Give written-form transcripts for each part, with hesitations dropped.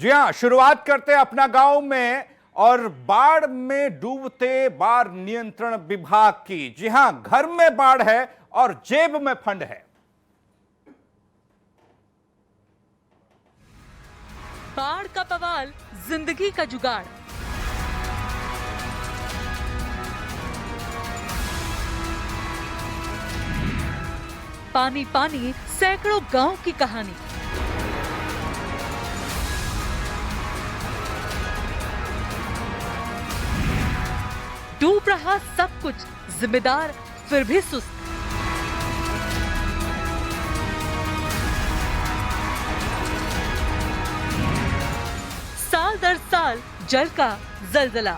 जी हां, शुरुआत करते हैं अपना गांव में और बाढ़ में डूबते बाढ़ नियंत्रण विभाग की। जी हां, घर में बाढ़ है और जेब में फंड है। बाढ़ का बवाल, जिंदगी का जुगाड़। पानी पानी सैकड़ों गांव की कहानी। डूब रहा सब कुछ, जिम्मेदार फिर भी सुस्त। साल दर साल जल का जलजला।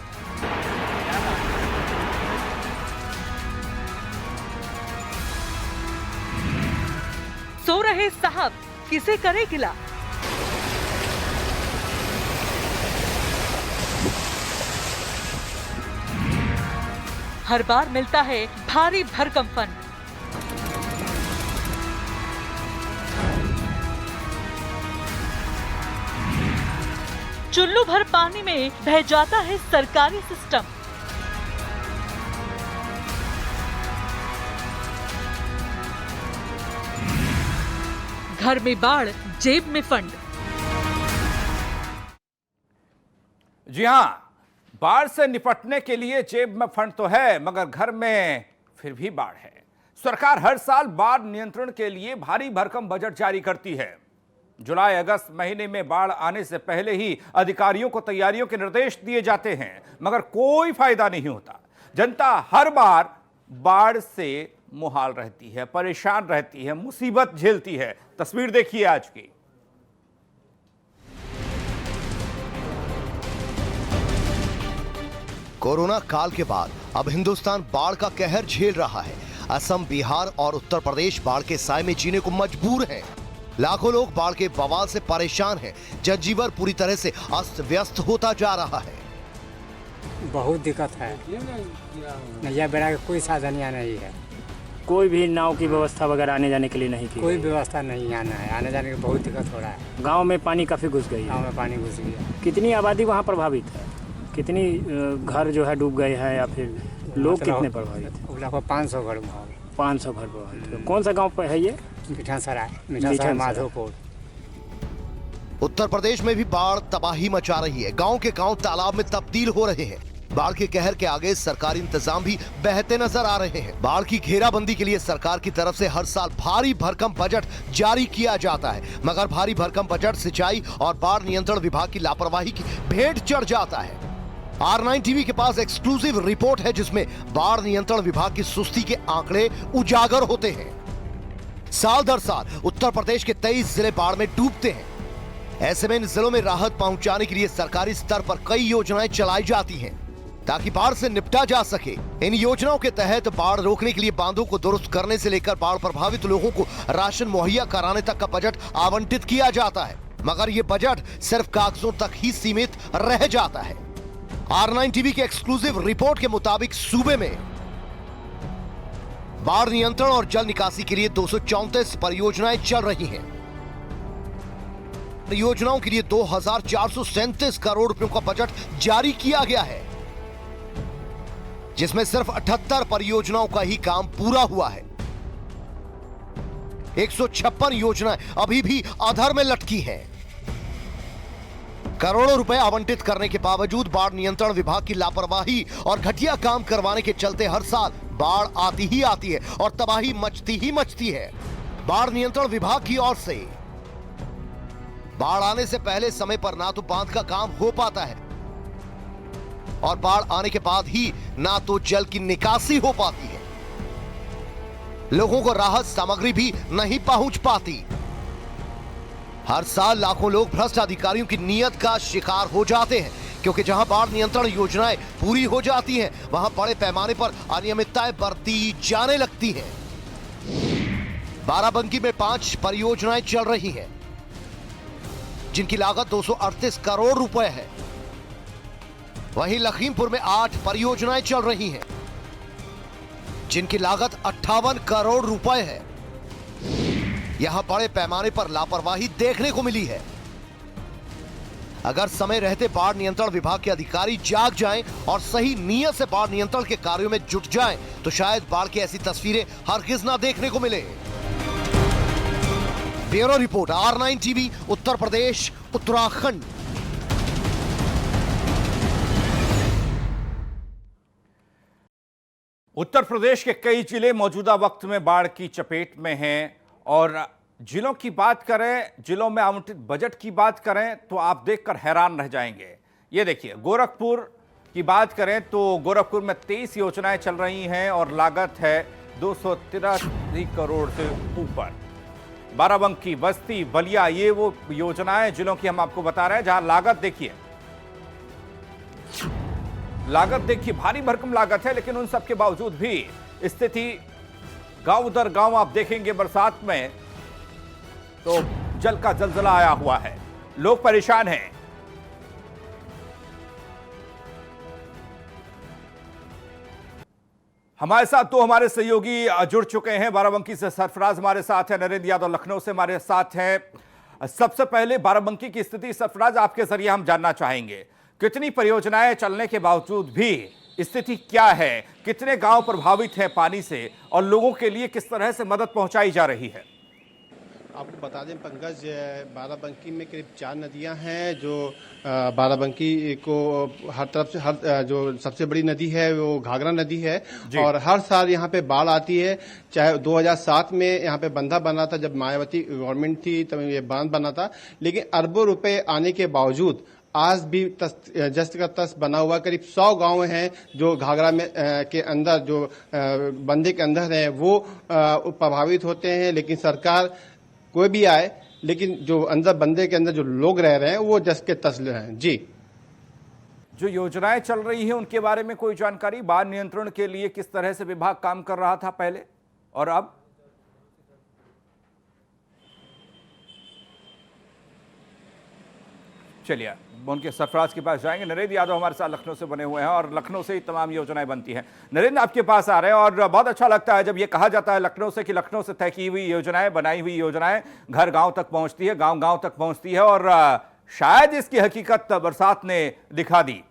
सो रहे साहब, किसे करे गिला। हर बार मिलता है भारी भरकम फंड। चुल्लू भर पानी में बह जाता है सरकारी सिस्टम। घर में बाढ़, जेब में फंड। जी हां, बाढ़ से निपटने के लिए जेब में फंड तो है, मगर घर में फिर भी बाढ़ है। सरकार हर साल बाढ़ नियंत्रण के लिए भारी भरकम बजट जारी करती है। जुलाई अगस्त महीने में बाढ़ आने से पहले ही अधिकारियों को तैयारियों के निर्देश दिए जाते हैं, मगर कोई फायदा नहीं होता। जनता हर बार बाढ़ से मुहाल रहती है, परेशान रहती है, मुसीबत झेलती है। तस्वीर देखिए आज की। कोरोना काल के बाद अब हिंदुस्तान बाढ़ का कहर झेल रहा है। असम, बिहार और उत्तर प्रदेश बाढ़ के साए में जीने को मजबूर हैं। लाखों लोग बाढ़ के बवाल से परेशान हैं। जनजीवन पूरी तरह से अस्त व्यस्त होता जा रहा है। बहुत दिक्कत है। नैया बेड़ा का कोई साधन यहाँ नहीं है। कोई भी नाव की व्यवस्था वगैरह आने जाने के लिए नहीं की। कोई व्यवस्था नहीं आना है, आने जाने की बहुत दिक्कत हो रहा है। गांव में पानी काफी घुस गई है। गाँव में पानी घुस गया। कितनी आबादी वहाँ प्रभावित है? कितनी घर जो है डूब गए हैं या फिर लोग कितने प्रभावित हैं? लगभग 500 घर 500 घर प्रभावित। कौन सा गाँव है ये? मिठासराय माधोपुर। उत्तर प्रदेश में भी बाढ़ तबाही मचा रही है। गांव के गांव तालाब में तब्दील हो रहे हैं। बाढ़ के कहर के आगे सरकारी इंतजाम भी बहते नजर आ रहे हैं। बाढ़ की घेराबंदी के लिए सरकार की तरफ से हर साल भारी भरकम बजट जारी किया जाता है, मगर भारी भरकम बजट सिंचाई और बाढ़ नियंत्रण विभाग की लापरवाही की भेंट चढ़ जाता है। R9 टीवी के पास एक्सक्लूसिव रिपोर्ट है जिसमें बाढ़ नियंत्रण विभाग की सुस्ती के आंकड़े उजागर होते हैं। साल दर साल उत्तर प्रदेश के 23 जिले बाढ़ में डूबते हैं। ऐसे में इन जिलों में राहत पहुंचाने के लिए सरकारी स्तर पर कई योजनाएं चलाई जाती हैं ताकि बाढ़ से निपटा जा सके। इन योजनाओं के तहत बाढ़ रोकने के लिए बांधों को दुरुस्त करने से लेकर बाढ़ प्रभावित लोगों को राशन मुहैया कराने तक का बजट आवंटित किया जाता है, मगर ये बजट सिर्फ कागजों तक ही सीमित रह जाता है। R9 टीवी के एक्सक्लूसिव रिपोर्ट के मुताबिक सूबे में बाढ़ नियंत्रण और जल निकासी के लिए 234 परियोजनाएं चल रही हैं। परियोजनाओं के लिए 2437 करोड़ रुपयों का बजट जारी किया गया है, जिसमें सिर्फ 78 परियोजनाओं का ही काम पूरा हुआ है। 156 योजनाएं अभी भी अधर में लटकी हैं। करोड़ों रुपए आवंटित करने के बावजूद बाढ़ नियंत्रण विभाग की लापरवाही और घटिया काम करवाने के चलते हर साल बाढ़ आती ही आती है और तबाही मचती ही मचती है। बाढ़ नियंत्रण विभाग की ओर से बाढ़ आने से पहले समय पर ना तो बांध का काम हो पाता है और बाढ़ आने के बाद ही ना तो जल की निकासी हो पाती है। लोगों को राहत सामग्री भी नहीं पहुंच पाती। हर साल लाखों लोग भ्रष्ट अधिकारियों की नीयत का शिकार हो जाते हैं, क्योंकि जहां बाढ़ नियंत्रण योजनाएं पूरी हो जाती हैं, वहां बड़े पैमाने पर अनियमितताएं बरती जाने लगती हैं। बाराबंकी में 5 परियोजनाएं चल रही हैं, जिनकी लागत 238 करोड़ रुपए है। वहीं लखीमपुर में 8 परियोजनाएं चल रही हैं, जिनकी लागत 58 करोड़ रुपए है। यहां बड़े पैमाने पर लापरवाही देखने को मिली है। अगर समय रहते बाढ़ नियंत्रण विभाग के अधिकारी जाग जाएं और सही नियत से बाढ़ नियंत्रण के कार्यों में जुट जाएं, तो शायद बाढ़ की ऐसी तस्वीरें हरगिज ना देखने को मिले। Bureau report, R9 TV, Uttar Pradesh, Uttarakhand. Uttar Pradesh के कई जिले मौजूदा वक्त में बाढ़ की चपेट में हैं और जिलों की बात करें, जिलों में आवंटित बजट की बात करें तो आप देखकर हैरान रह जाएंगे। ये देखिए, गोरखपुर की बात करें तो गोरखपुर में 23 योजनाएं चल रही हैं और लागत है 283 करोड़ से ऊपर। बाराबंकी, बस्ती, बलिया, ये वो योजनाएं जिलों की हम आपको बता रहे हैं जहां लागत देखिए, भारी भरकम लागत है, लेकिन उन सब के बावजूद भी स्थिति गांव दर गांव आप देखेंगे बरसात में तो जल का जलजला आया हुआ है, लोग परेशान हैं। हमारे साथ तो हमारे सहयोगी जुड़ चुके हैं। बाराबंकी से सरफराज हमारे साथ है, नरेंद्र यादव लखनऊ से हमारे साथ हैं। सबसे पहले बाराबंकी की स्थिति सरफराज आपके जरिए हम जानना चाहेंगे, कितनी परियोजनाएं चलने के बावजूद भी स्थिति क्या है, कितने गांव प्रभावित हैं पानी से और लोगों के लिए किस तरह से मदद पहुंचाई जा रही है? आपको बता दें पंकज, बाराबंकी में करीब 4 नदियां हैं जो बाराबंकी को हर तरफ से जो सबसे बड़ी नदी है वो घाघरा नदी है और हर साल यहाँ पे बाढ़ आती है। चाहे 2007 में यहाँ पे बंधा बना था, जब मायावती गवर्नमेंट थी तब ये बांध बना था, लेकिन अरबों रुपए आने के बावजूद आज भी जस्त का तस्त बना हुआ। करीब 100 गांव हैं जो घाघरा में के अंदर जो बंधे के अंदर हैं वो प्रभावित होते हैं, लेकिन सरकार कोई भी आए, लेकिन जो अंदर बंदे के अंदर जो लोग रह रहे हैं वो जस के तस हैं। जी, जो योजनाएं चल रही हैं उनके बारे में कोई जानकारी, बाढ़ नियंत्रण के लिए किस तरह से विभाग काम कर रहा था पहले और अब? चलिए उनके सरफराज के पास जाएंगे। नरेंद्र यादव हमारे साथ लखनऊ से बने हुए हैं और लखनऊ से ही तमाम योजनाएं बनती हैं। नरेंद्र, आपके पास आ रहे हैं और बहुत अच्छा लगता है जब ये कहा जाता है लखनऊ से कि लखनऊ से तय की हुई योजनाएं, बनाई हुई योजनाएं घर गांव तक पहुंचती है, गांव गांव तक पहुंचती है और शायद इसकी हकीकत बरसात ने दिखा दी।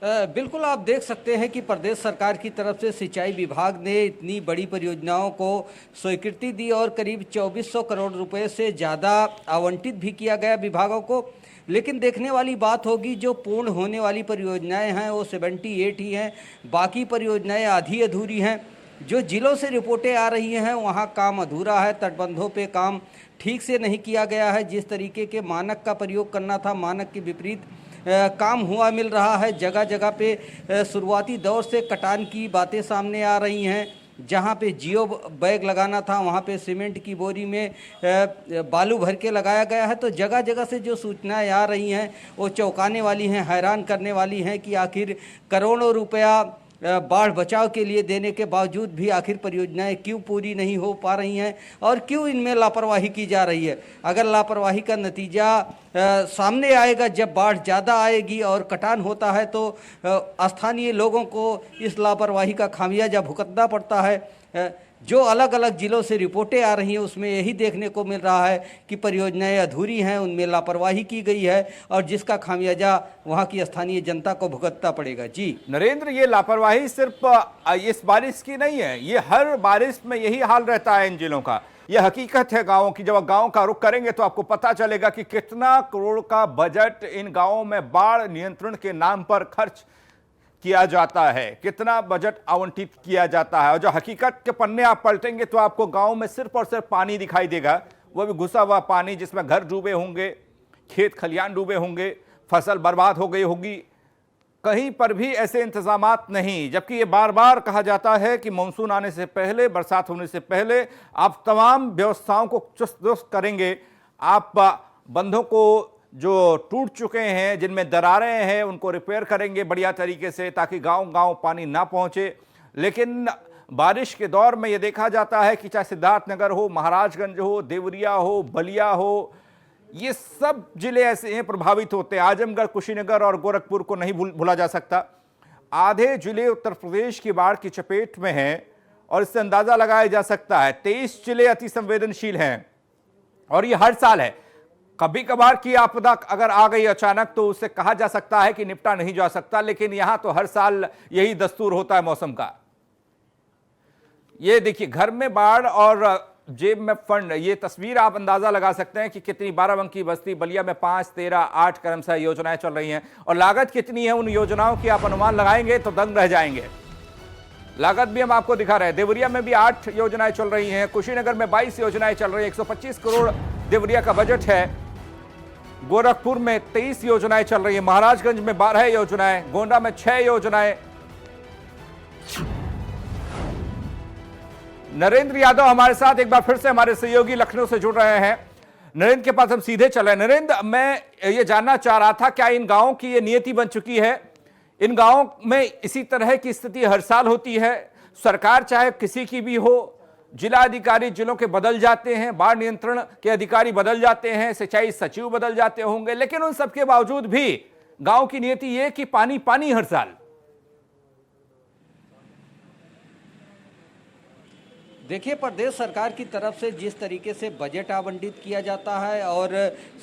बिल्कुल, आप देख सकते हैं कि प्रदेश सरकार की तरफ से सिंचाई विभाग ने इतनी बड़ी परियोजनाओं को स्वीकृति दी और करीब 2400 करोड़ रुपए से ज़्यादा आवंटित भी किया गया विभागों को। लेकिन देखने वाली बात होगी, जो पूर्ण होने वाली परियोजनाएं हैं वो 78 ही हैं, बाकी परियोजनाएं आधी अधूरी हैं। जो जिलों से रिपोर्टें आ रही हैं वहाँ काम अधूरा है, तटबंधों पे काम ठीक से नहीं किया गया है, जिस तरीके के मानक का प्रयोग करना था मानक के विपरीत काम हुआ मिल रहा है। जगह जगह पे शुरुआती दौर से कटान की बातें सामने आ रही हैं। जहाँ पे जियो बैग लगाना था वहाँ पे सीमेंट की बोरी में बालू भर के लगाया गया है। तो जगह जगह से जो सूचनाएं आ रही हैं वो चौंकाने वाली हैं, हैरान करने वाली हैं कि आखिर करोड़ों रुपया बाढ़ बचाव के लिए देने के बावजूद भी आखिर परियोजनाएं क्यों पूरी नहीं हो पा रही हैं और क्यों इनमें लापरवाही की जा रही है। अगर लापरवाही का नतीजा सामने आएगा जब बाढ़ ज़्यादा आएगी और कटान होता है तो स्थानीय लोगों को इस लापरवाही का खामियाजा भुगतना पड़ता है। जो अलग अलग जिलों से रिपोर्टें आ रही हैं उसमें यही देखने को मिल रहा है कि परियोजनाएं अधूरी हैं, उनमें लापरवाही की गई है और जिसका खामियाजा वहां की स्थानीय जनता को भुगतना पड़ेगा। जी नरेंद्र, ये लापरवाही सिर्फ इस बारिश की नहीं है, ये हर बारिश में यही हाल रहता है इन जिलों का। यह हकीकत है गाँवों की। जब गाँव का रुख करेंगे तो आपको पता चलेगा कि कितना करोड़ का बजट इन गाँवों में बाढ़ नियंत्रण के नाम पर खर्च किया जाता है, कितना बजट आवंटित किया जाता है। और जो हकीकत के पन्ने आप पलटेंगे तो आपको गांव में सिर्फ और सिर्फ पानी दिखाई देगा, वो भी घुसा हुआ पानी जिसमें घर डूबे होंगे, खेत खलियान डूबे होंगे, फसल बर्बाद हो गई होगी। कहीं पर भी ऐसे इंतजामात नहीं, जबकि ये बार बार कहा जाता है कि मानसून आने से पहले, बरसात होने से पहले आप तमाम व्यवस्थाओं को चुस्त दुरुस्त करेंगे, आप बंधों को जो टूट चुके हैं, जिनमें दरारें हैं, उनको रिपेयर करेंगे बढ़िया तरीके से ताकि गांव गांव पानी ना पहुंचे। लेकिन बारिश के दौर में यह देखा जाता है कि चाहे सिद्धार्थनगर हो, महाराजगंज हो, देवरिया हो, बलिया हो, ये सब जिले ऐसे हैं प्रभावित होते हैं। आजमगढ़, कुशीनगर और गोरखपुर को नहीं भूला जा सकता। आधे जिले उत्तर प्रदेश की बाढ़ की चपेट में हैं और इससे अंदाजा लगाया जा सकता है 23 जिले अति संवेदनशील हैं। और ये हर साल है। कभी कभार की आपदा अगर आ गई अचानक तो उससे कहा जा सकता है कि निपटा नहीं जा सकता, लेकिन यहां तो हर साल यही दस्तूर होता है मौसम का। ये देखिए, घर में बाढ़ और जेब में फंड, ये तस्वीर आप अंदाजा लगा सकते हैं कि कितनी बाराबंकी बस्ती बलिया में 5, 13, 8 क्रमशः योजनाएं चल रही हैं और लागत कितनी है उन योजनाओं की आप अनुमान लगाएंगे तो दंग रह जाएंगे। लागत भी हम आपको दिखा रहे हैं। देवरिया में भी 8 योजनाएं चल रही हैं, कुशीनगर में 22 योजनाएं चल रही हैं, 125 करोड़ देवरिया का बजट है। गोरखपुर में 23 योजनाएं चल रही हैं, महाराजगंज में 12 योजनाएं, गोंडा में 6 योजनाएं। नरेंद्र यादव हमारे साथ एक बार फिर से हमारे सहयोगी लखनऊ से जुड़ रहे हैं। नरेंद्र के पास हम सीधे चले। नरेंद्र, मैं ये जानना चाह रहा था, क्या इन गांवों की ये नियति बन चुकी है? इन गांवों में इसी तरह की स्थिति हर साल होती है? सरकार चाहे किसी की भी हो, जिला अधिकारी जिलों के बदल जाते हैं, बाढ़ नियंत्रण के अधिकारी बदल जाते हैं, सिंचाई सचिव बदल जाते होंगे, लेकिन उन सबके बावजूद भी गांव की नियति ये कि पानी पानी हर साल। देखिए, प्रदेश सरकार की तरफ से जिस तरीके से बजट आवंटित किया जाता है और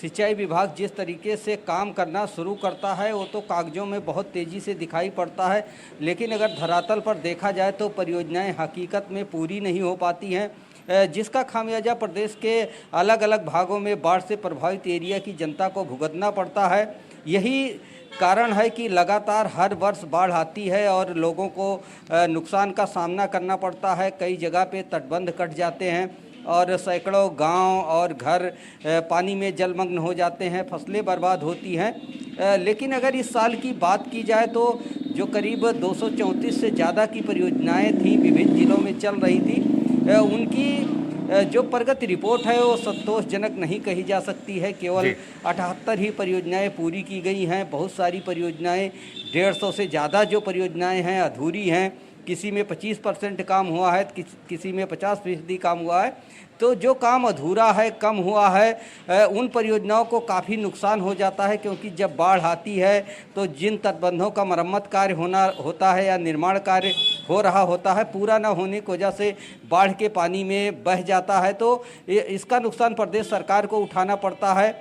सिंचाई विभाग जिस तरीके से काम करना शुरू करता है वो तो कागजों में बहुत तेज़ी से दिखाई पड़ता है, लेकिन अगर धरातल पर देखा जाए तो परियोजनाएं हकीकत में पूरी नहीं हो पाती हैं, जिसका खामियाजा प्रदेश के अलग अलग भागों में बाढ़ से प्रभावित एरिया की जनता को भुगतना पड़ता है। यही कारण है कि लगातार हर वर्ष बाढ़ आती है और लोगों को नुकसान का सामना करना पड़ता है। कई जगह पे तटबंध कट जाते हैं और सैकड़ों गांव और घर पानी में जलमग्न हो जाते हैं, फसलें बर्बाद होती हैं। लेकिन अगर इस साल की बात की जाए तो जो करीब 234 से ज़्यादा की परियोजनाएं थी, विभिन्न जिलों में चल रही थी, उनकी जो प्रगति रिपोर्ट है वो संतोषजनक नहीं कही जा सकती है। केवल 78 ही परियोजनाएं पूरी की गई हैं। बहुत सारी परियोजनाएं, 150 से ज़्यादा जो परियोजनाएं हैं अधूरी हैं। किसी में 25% काम हुआ है, किसी में 50% काम हुआ है। तो जो काम अधूरा है, कम हुआ है, उन परियोजनाओं को काफ़ी नुकसान हो जाता है, क्योंकि जब बाढ़ आती है तो जिन तटबंधों का मरम्मत कार्य होता है या निर्माण कार्य हो रहा होता है, पूरा न होने की वजह से बाढ़ के पानी में बह जाता है। तो इसका नुकसान प्रदेश सरकार को उठाना पड़ता है।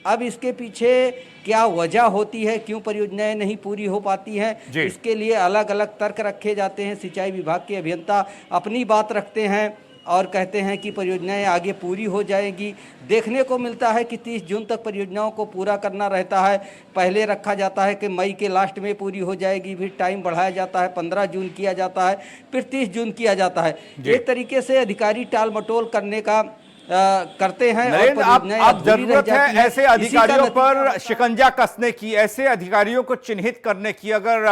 अब इसके पीछे क्या वजह होती है, क्यों परियोजनाएं नहीं पूरी हो पाती हैं, इसके लिए अलग अलग तर्क रखे जाते हैं। सिंचाई विभाग के अभियंता अपनी बात रखते हैं और कहते हैं कि परियोजनाएं आगे पूरी हो जाएगी। देखने को मिलता है कि 30 जून तक परियोजनाओं को पूरा करना रहता है। पहले रखा जाता है कि मई के लास्ट में पूरी हो जाएगी, फिर टाइम बढ़ाया जाता है, 15 जून किया जाता है, फिर 30 जून किया जाता है। एक तरीके से अधिकारी टाल मटोल करने का करते हैं। नरेंद्र, आप जरूरत है ऐसे अधिकारियों पर शिकंजा कसने की, ऐसे अधिकारियों को चिन्हित करने की। अगर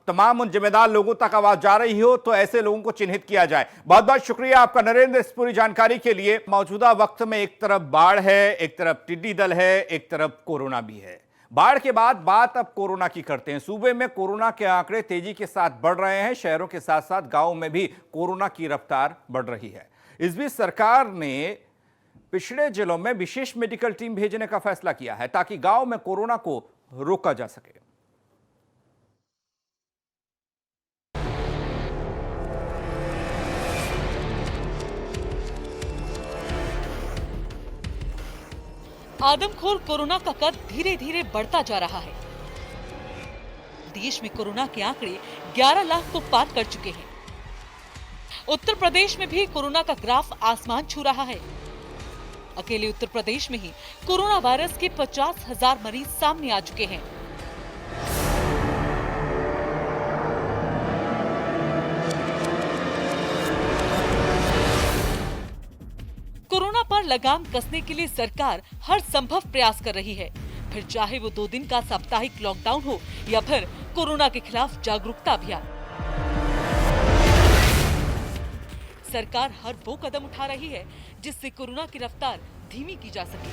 तमाम उन जिम्मेदार लोगों तक आवाज जा रही हो तो ऐसे लोगों को चिन्हित किया जाए। बहुत बहुत शुक्रिया आपका नरेंद्र इस पूरी जानकारी के लिए। मौजूदा वक्त में एक तरफ बाढ़ है, एक तरफ टिड्डी दल है, एक तरफ कोरोना भी है। बाढ़ के बाद बात अब कोरोना की करते हैं। सूबे में कोरोना के आंकड़े तेजी के साथ बढ़ रहे हैं। शहरों के साथ साथ गांवों में भी कोरोना की रफ्तार बढ़ रही है। इस बीच सरकार ने पिछड़े जिलों में विशेष मेडिकल टीम भेजने का फैसला किया है ताकि गांव में कोरोना को रोका जा सके। आदमखोर कोरोना का कद धीरे धीरे बढ़ता जा रहा है। देश में कोरोना के आंकड़े 11 लाख को पार कर चुके हैं। उत्तर प्रदेश में भी कोरोना का ग्राफ आसमान छू रहा है। अकेले उत्तर प्रदेश में ही कोरोना वायरस के 50,000 मरीज सामने आ चुके हैं। कोरोना पर लगाम कसने के लिए सरकार हर संभव प्रयास कर रही है, फिर चाहे वो 2 दिन का साप्ताहिक लॉकडाउन हो या फिर कोरोना के खिलाफ जागरूकता अभियान। सरकार हर वो कदम उठा रही है जिससे कोरोना की रफ्तार धीमी की जा सके।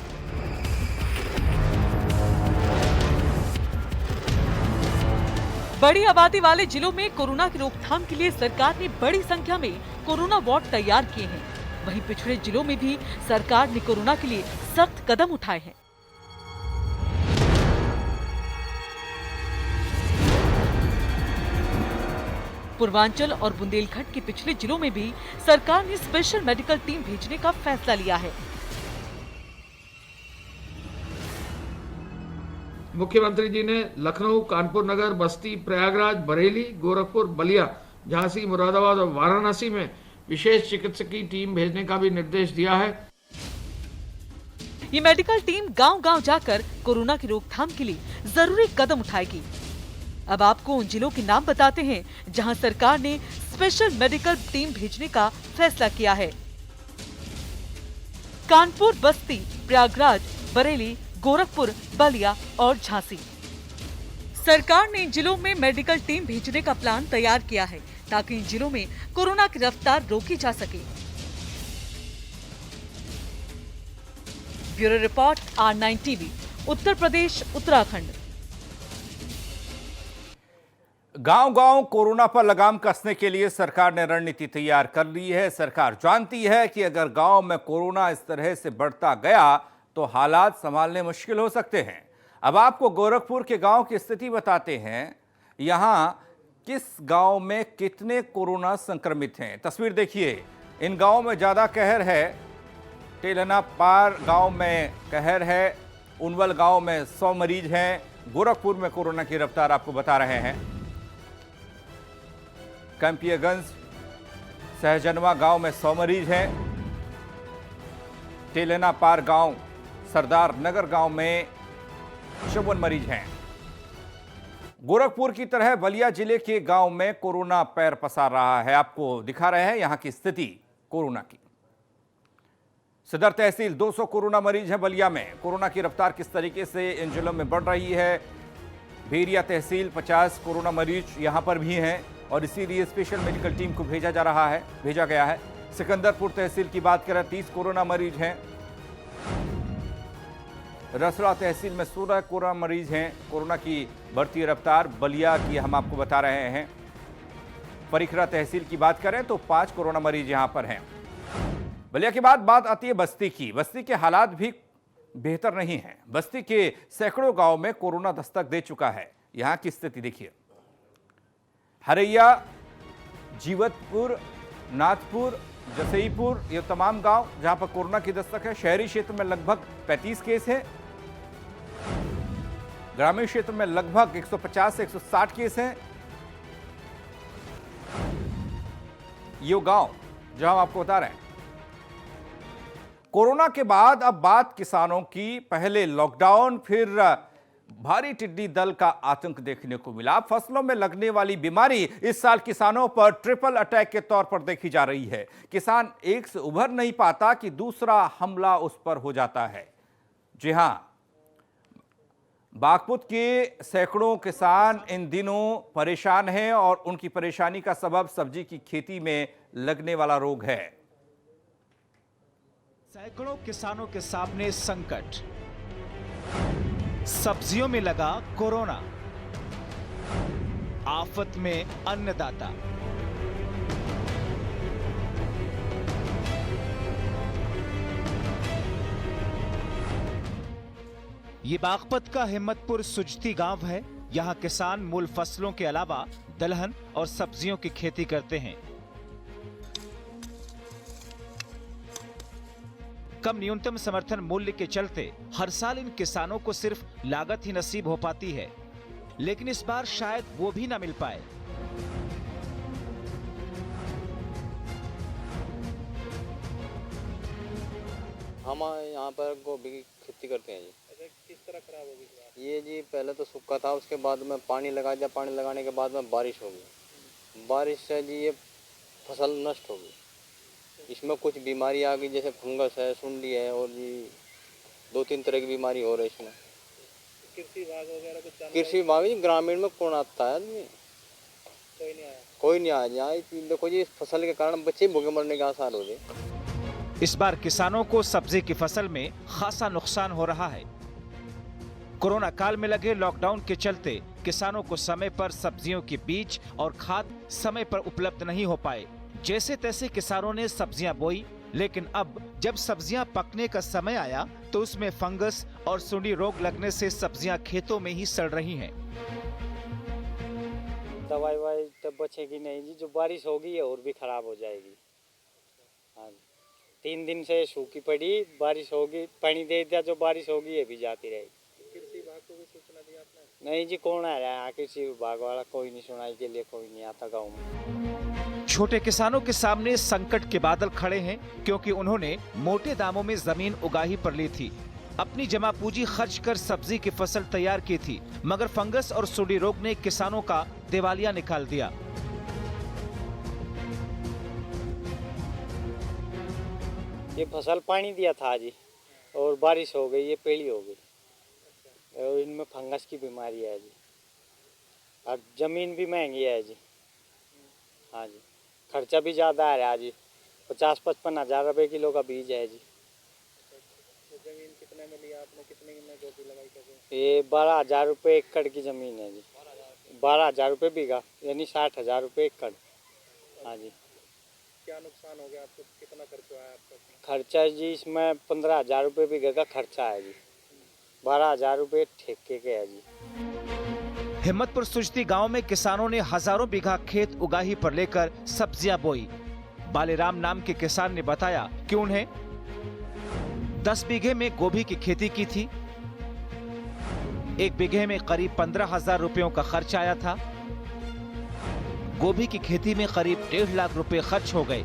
बड़ी आबादी वाले जिलों में कोरोना की रोकथाम के लिए सरकार ने बड़ी संख्या में कोरोना वार्ड तैयार किए हैं। वहीं पिछड़े जिलों में भी सरकार ने कोरोना के लिए सख्त कदम उठाए हैं। पूर्वांचल और बुंदेलखंड के पिछले जिलों में भी सरकार ने स्पेशल मेडिकल टीम भेजने का फैसला लिया है। मुख्यमंत्री जी ने लखनऊ, कानपुर नगर, बस्ती, प्रयागराज, बरेली, गोरखपुर, बलिया, झांसी, मुरादाबाद और वाराणसी में विशेष चिकित्सकीय टीम भेजने का भी निर्देश दिया है। ये मेडिकल टीम गांव-गांव जाकर कोरोना की रोकथाम के लिए जरूरी कदम उठाएगी। अब आपको उन जिलों के नाम बताते हैं जहां सरकार ने स्पेशल मेडिकल टीम भेजने का फैसला किया है। कानपुर, बस्ती, प्रयागराज, बरेली, गोरखपुर, बलिया और झांसी। सरकार ने इन जिलों में मेडिकल टीम भेजने का प्लान तैयार किया है ताकि इन जिलों में कोरोना की रफ्तार रोकी जा सके। Bureau report, R9 TV, Uttar Pradesh, Uttarakhand. गांव-गांव कोरोना पर लगाम कसने के लिए सरकार ने रणनीति तैयार कर ली है। सरकार जानती है कि अगर गांव में कोरोना इस तरह से बढ़ता गया तो हालात संभालने मुश्किल हो सकते हैं। अब आपको गोरखपुर के गांव की स्थिति बताते हैं। यहां किस गांव में कितने कोरोना संक्रमित हैं, तस्वीर देखिए। इन गांवों में ज्यादा कहर है। टेलना पार गांव में कहर है, उनवल गांव में 100 मरीज हैं। गोरखपुर में कोरोना की रफ्तार आपको बता रहे हैं। कैंपियगंज, सहजनवा गांव में 100 मरीज हैं। टेलना पार गांव, सरदार नगर गांव में 54 मरीज हैं। गोरखपुर की तरह बलिया जिले के गांव में कोरोना पैर पसार रहा है। आपको दिखा रहे हैं यहां की स्थिति कोरोना की। सदर तहसील 200 कोरोना मरीज हैं। बलिया में कोरोना की रफ्तार किस तरीके से इन जिलों में बढ़ रही है। भेरिया तहसील 50 कोरोना मरीज यहां पर भी हैं और इसीलिए स्पेशल मेडिकल टीम को भेजा गया है। सिकंदरपुर तहसील की बात करें 30 कोरोना मरीज हैं। रसड़ा तहसील में 16 कोरोना मरीज हैं। कोरोना की बढ़ती रफ्तार बलिया की हम आपको बता रहे हैं। परिखरा तहसील की बात करें तो 5 कोरोना मरीज यहां पर हैं। बलिया के बाद बात आती है बस्ती की। बस्ती के हालात भी बेहतर नहीं हैं। बस्ती के सैकड़ों गांव में कोरोना दस्तक दे चुका है। यहां की स्थिति देखिए। हरैया, जीवतपुर, नाथपुर, जसईपुर, ये तमाम गांव जहां पर कोरोना की दस्तक है। शहरी क्षेत्र में लगभग 35 केस हैं। ग्रामीण क्षेत्र में लगभग 150 से 160 केस हैं। ये गांव जहां हम आपको बता रहे हैं। कोरोना के बाद अब बात किसानों की। पहले लॉकडाउन, फिर भारी टिड्डी दल का आतंक देखने को मिला। फसलों में लगने वाली बीमारी इस साल किसानों पर ट्रिपल अटैक के तौर पर देखी जा रही है। किसान एक से उभर नहीं पाता कि दूसरा हमला उस पर हो जाता है। जी हां, बागपुत के सैकड़ों किसान इन दिनों परेशान हैं और उनकी परेशानी का सबब सब्जी की खेती में लगने वाला रोग है। सैकड़ों किसानों के सामने संकट, सब्जियों में लगा कोरोना, आफत में अन्नदाता। ये बागपत का हिम्मतपुर सुजती गांव है। यहां किसान मूल फसलों के अलावा दलहन और सब्जियों की खेती करते हैं। कम न्यूनतम समर्थन मूल्य के चलते हर साल इन किसानों को सिर्फ लागत ही नसीब हो पाती है, लेकिन इस बार शायद वो भी ना मिल पाए। हम यहाँ पर गोभी की खेती करते हैं जी। किस तरह खराब होगी? ये जी पहले तो सूखा था, उसके बाद में पानी लगा दिया। पानी लगाने के बाद में बारिश हो गई। बारिश से जी ये फसल नष्ट हो गई। इसमें कुछ बीमारी आ गई, जैसे फंगस है, सुंडी है और जी 2-3 तरह की बीमारी हो रही है इसमें। कृषि विभाग वगैरह कुछ? कृषि विभाग जी ग्रामीण में कौन आता है आदमी? कोई नहीं आया। कोई नहीं आया। यहाँ देखो जी, फसल के कारण बच्चे भूखे मरने के आसार हो रहे। इस बार किसानों को सब्जी की फसल में खासा नुकसान हो रहा है। कोरोना काल में लगे लॉकडाउन के चलते किसानों को समय पर सब्जियों के बीज और खाद समय पर उपलब्ध नहीं हो पाए। जैसे तैसे किसानों ने सब्जियां बोई, लेकिन अब जब सब्जियां पकने का समय आया तो उसमें फंगस और सुंडी रोग लगने से सब्जियां खेतों में ही सड़ रही हैं। दवाई वाई तब बचेगी नहीं जी, जो बारिश होगी ये और भी खराब हो जाएगी। हाँ, 3 दिन से सूखी पड़ी, बारिश होगी, पानी दे दिया, जो बारिश होगी ये भी जाती रहेगी। कृषि विभाग को भी सूचना दिया? नहीं जी, कौन आ रहा है? यहाँ कृषि विभाग वाला कोई नहीं, सुनाई के लिए कोई नहीं आता गाँव में। छोटे किसानों के सामने संकट के बादल खड़े हैं क्योंकि उन्होंने मोटे दामों में जमीन उगाही पर ली थी, अपनी जमा पूंजी खर्च कर सब्जी की फसल तैयार की थी, मगर फंगस और सुंडी रोग ने किसानों का दिवालिया निकाल दिया। ये फसल पानी दिया था जी, और बारिश हो गई, ये पेड़ी हो गई, और इनमें फंगस की बीमारी है जी, और जमीन भी महंगी है जी। हाँ जी, खर्चा भी ज़्यादा आ रहा है जी, 50-55 हज़ार रुपये किलो का बीज है जी। जमीन कितने में लिया आपने, कितने में गोभी लगाई कैसे? ये 12,000 रुपये एकड़ की ज़मीन है जी, 12,000 रुपये बीघा, यानी 60,000 रुपये एकड़। हाँ जी। क्या नुकसान हो गया आपको, कितना खर्चा आया आपका? खर्चा जी इसमें 15,000 रुपये बीघे का खर्चा है जी, 12,000 रुपये ठेके के है जी। हिम्मतपुर सुजती गांव में किसानों ने हजारों बीघा खेत उगाही पर लेकर सब्जियां बोई। बालेराम नाम के किसान ने बताया कि उन्हें 10 बीघे में गोभी की खेती की थी। 1 बीघे में करीब 15,000 रुपयों का खर्च आया था। गोभी की खेती में करीब 1.5 लाख रुपए खर्च हो गए,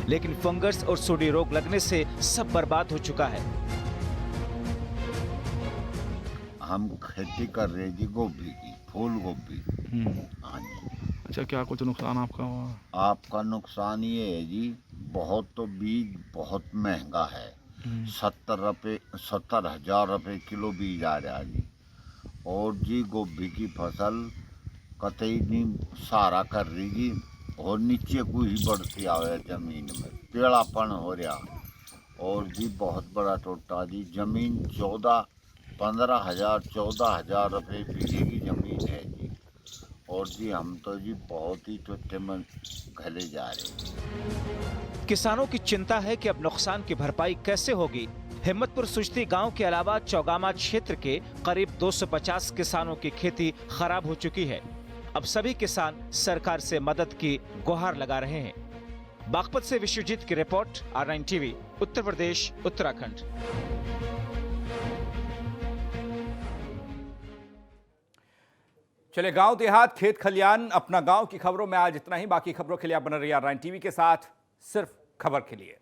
लेकिन फंगस और सुंडी रोग लगने से सब बर्बाद हो चुका है। हम खेती कर रहे जी गोभी की, फूल गोभी। हाँ जी। अच्छा, क्या कुछ नुकसान आपका हुआ? आपका नुकसान ये है जी, बहुत तो बीज बहुत महंगा है, 70,000 रुपये किलो बीज आ रहा जी। और जी गोभी की फसल कतई नहीं सारा कर रही जी, और नीचे को ही बढ़ती आवे जमीन में, पेड़ापन हो रहा। और जी बहुत बड़ा टोटा जी, जमीन 14,000 रुपये बीघे की जमीन है जी। और जी हम तो जी बहुत ही टोटे में घले जा रहे हैं। किसानों की चिंता है कि अब नुकसान की भरपाई कैसे होगी। हिम्मतपुर सुजती गांव के अलावा चौगामा क्षेत्र के करीब 250 किसानों की खेती खराब हो चुकी है। अब सभी किसान सरकार से मदद की गुहार लगा रहे हैं। बागपत से विश्वजीत की report, R9 TV, Uttar Pradesh, Uttarakhand. चले गांव देहात, खेत खलियान, अपना गांव की खबरों में आज इतना ही। बाकी खबरों के लिए आप बने रहिए R9 टीवी के साथ, सिर्फ खबर के लिए।